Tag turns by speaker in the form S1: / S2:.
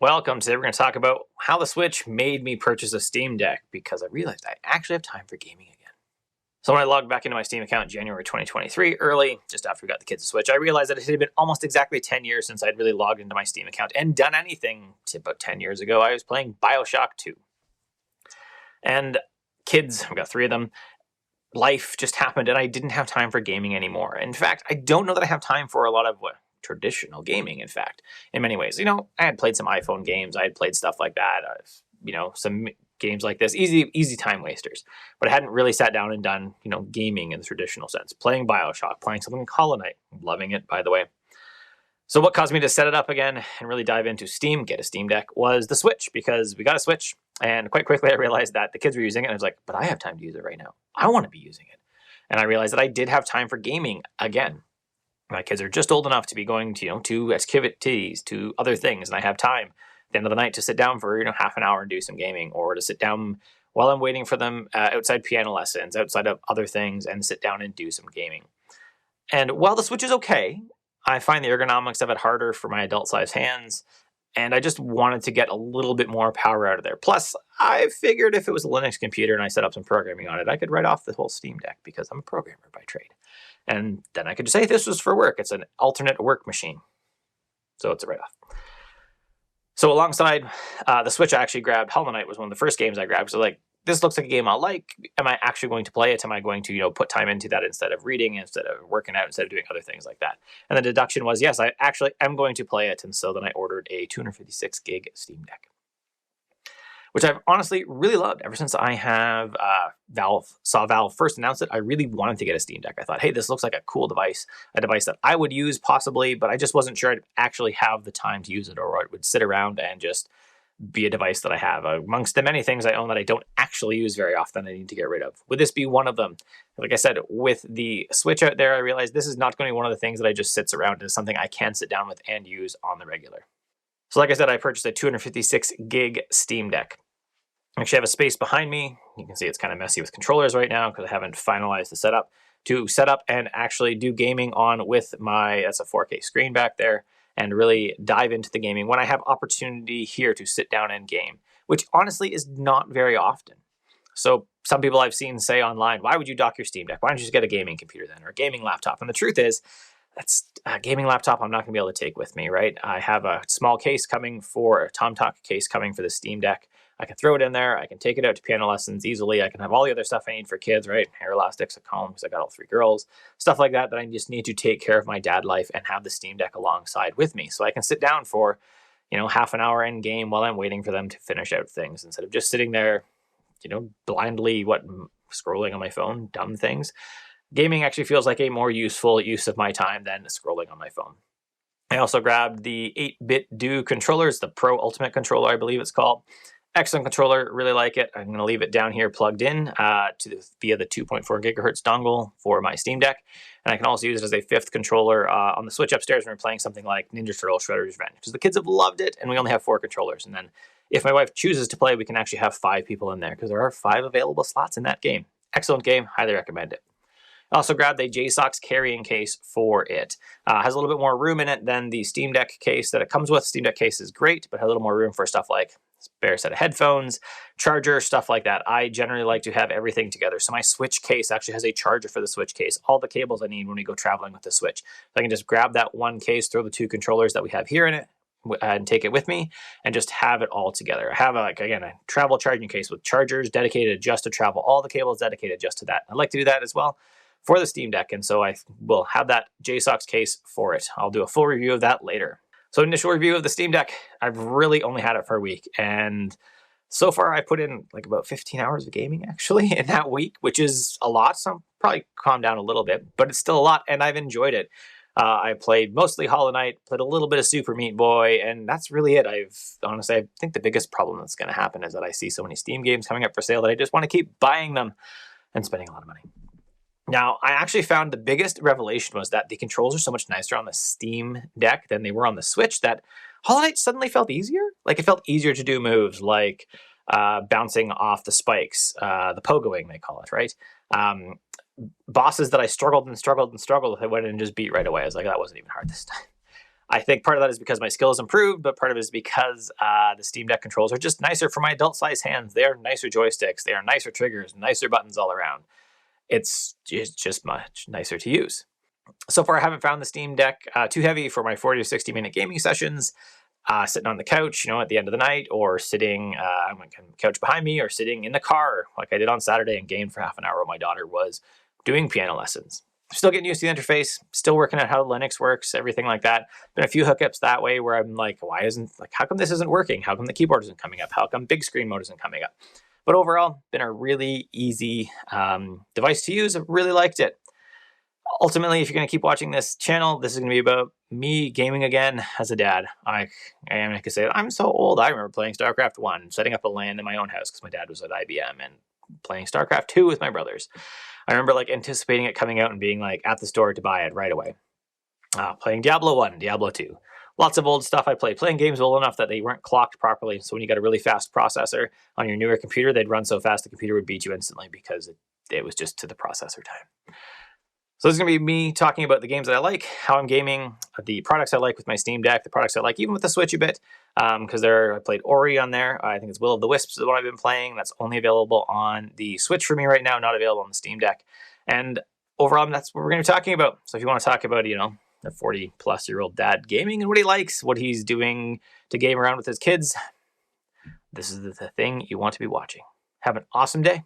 S1: Welcome. Today we're going to talk about how the Switch made me purchase a Steam Deck because I realized I actually have time for gaming again. So when I logged back into my Steam account in January 2023, early, just after we got the kids a Switch, I realized that it had been almost exactly 10 years since I'd really logged into my Steam account and done anything. About 10 years ago, I was playing BioShock 2. And kids, I've got 3 of them, life just happened and I didn't have time for gaming anymore. In fact, I don't know that I have time for a lot of traditional gaming, in fact, in many ways. I had played some iPhone games. I had played stuff like that. Some games like this, easy time wasters. But I hadn't really sat down and done, gaming in the traditional sense. Playing BioShock, playing something like Hollow Knight. Loving it, by the way. So what caused me to set it up again and really dive into Steam, get a Steam Deck, was the Switch, because we got a Switch, and quite quickly I realized that the kids were using it, and I was like, but I have time to use it right now. I want to be using it. And I realized that I did have time for gaming again. My kids are just old enough to be going to activities, to other things, and I have time at the end of the night to sit down for half an hour and do some gaming, or to sit down while I'm waiting for them outside piano lessons, outside of other things, and sit down and do some gaming. And while the Switch is okay, I find the ergonomics of it harder for my adult-sized hands, and I just wanted to get a little bit more power out of there. Plus, I figured if it was a Linux computer and I set up some programming on it, I could write off the whole Steam Deck because I'm a programmer by trade. And then I could just say this was for work. It's an alternate work machine. So it's a write-off. So alongside the Switch, I actually grabbed Hollow Knight. Was one of the first games I grabbed. So this looks like a game I'll like. Am I actually going to play it? Am I going to put time into that instead of reading, instead of working out, instead of doing other things like that? And the deduction was, yes, I actually am going to play it. And so then I ordered a 256 gig Steam Deck, which I've honestly really loved ever since I have saw Valve first announce it. I really wanted to get a Steam Deck. I thought, hey, this looks like a cool device, a device that I would use possibly, but I just wasn't sure I'd actually have the time to use it, or it would sit around and just be a device that I have. Amongst the many things I own that I don't actually use very often, I need to get rid of. Would this be one of them? Like I said, with the Switch out there, I realized this is not going to be one of the things that I just sits around. It's something I can sit down with and use on the regular. So like I said, I purchased a 256 gig Steam Deck. I actually have a space behind me. You can see it's kind of messy with controllers right now because I haven't finalized the setup to set up and actually do gaming on with that's a 4K screen back there, and really dive into the gaming when I have opportunity here to sit down and game, which honestly is not very often. So some people I've seen say online, why would you dock your Steam Deck? Why don't you just get a gaming computer then, or a gaming laptop? And the truth is, that's a gaming laptop I'm not going to be able to take with me, right? I have a small case coming for a TomTalk case coming for the Steam Deck. I can throw it in there. I can take it out to piano lessons easily. I can have all the other stuff I need for kids, right? Hair elastics, a comb, because I got all 3 girls, stuff like that I just need to take care of my dad life and have the Steam Deck alongside with me. So I can sit down for, half an hour in game while I'm waiting for them to finish out things instead of just sitting there, blindly, scrolling on my phone, dumb things. Gaming actually feels like a more useful use of my time than scrolling on my phone. I also grabbed the 8-bit Do controllers, the Pro Ultimate controller, I believe it's called. Excellent controller, really like it. I'm going to leave it down here plugged in via the 2.4 gigahertz dongle for my Steam Deck. And I can also use it as a 5th controller on the Switch upstairs when we're playing something like Ninja Turtle Shredder's Revenge, because the kids have loved it, and we only have 4 controllers. And then if my wife chooses to play, we can actually have 5 people in there, because there are 5 available slots in that game. Excellent game, highly recommend it. I also grabbed a JSOX carrying case for it. Has a little bit more room in it than the Steam Deck case that it comes with. Steam Deck case is great, but has a little more room for stuff like spare set of headphones, charger, stuff like that. I generally like to have everything together. So my Switch case actually has a charger for the Switch case. All the cables I need when we go traveling with the Switch. So I can just grab that one case, throw the 2 controllers that we have here in it, and take it with me and just have it all together. I have a travel charging case with chargers dedicated just to travel, all the cables dedicated just to that. I'd like to do that as well for the Steam Deck, and so I will have that JSOX case for it. I'll do a full review of that later. So initial review of the Steam Deck, I've really only had it for a week, and so far I put in about 15 hours of gaming actually in that week, which is a lot, so I'll probably calm down a little bit, but it's still a lot, and I've enjoyed it. I played mostly Hollow Knight, played a little bit of Super Meat Boy, and that's really it. I think the biggest problem that's going to happen is that I see so many Steam games coming up for sale that I just want to keep buying them and spending a lot of money. Now, I actually found the biggest revelation was that the controls are so much nicer on the Steam Deck than they were on the Switch that Hollow Knight suddenly felt easier. It felt easier to do moves like bouncing off the spikes, the pogoing, they call it, right? Bosses that I struggled with, I went in and just beat right away. I was like, that wasn't even hard this time. I think part of that is because my skills improved, but part of it is because the Steam Deck controls are just nicer for my adult-sized hands. They are nicer joysticks. They are nicer triggers, nicer buttons all around. It's just much nicer to use. So far, I haven't found the Steam Deck too heavy for my 40 to 60-minute gaming sessions. Sitting on the couch, at the end of the night, or sitting on the couch behind me, or sitting in the car like I did on Saturday and gamed for half an hour while my daughter was doing piano lessons. Still getting used to the interface, still working out how Linux works, everything like that. Been a few hookups that way where I'm like, how come this isn't working? How come the keyboard isn't coming up? How come big screen mode isn't coming up? But overall, been a really easy device to use. I've really liked it. Ultimately, if you're going to keep watching this channel, this is going to be about me gaming again as a dad. I can say I'm so old. I remember playing StarCraft 1, setting up a LAN in my own house because my dad was at IBM, and playing StarCraft 2 with my brothers. I remember anticipating it coming out and being at the store to buy it right away. Playing Diablo 1, Diablo 2. Lots of old stuff I played. Playing games old enough that they weren't clocked properly. So when you got a really fast processor on your newer computer, they'd run so fast the computer would beat you instantly because it was just to the processor time. So this is going to be me talking about the games that I like, how I'm gaming, the products I like with my Steam Deck, the products I like even with the Switch a bit, because I played Ori on there. I think it's Will of the Wisps is the one I've been playing. That's only available on the Switch for me right now, not available on the Steam Deck. And overall, that's what we're going to be talking about. So if you want to talk about, a 40-plus-year-old dad gaming and what he likes, what he's doing to game around with his kids, this is the thing you want to be watching. Have an awesome day.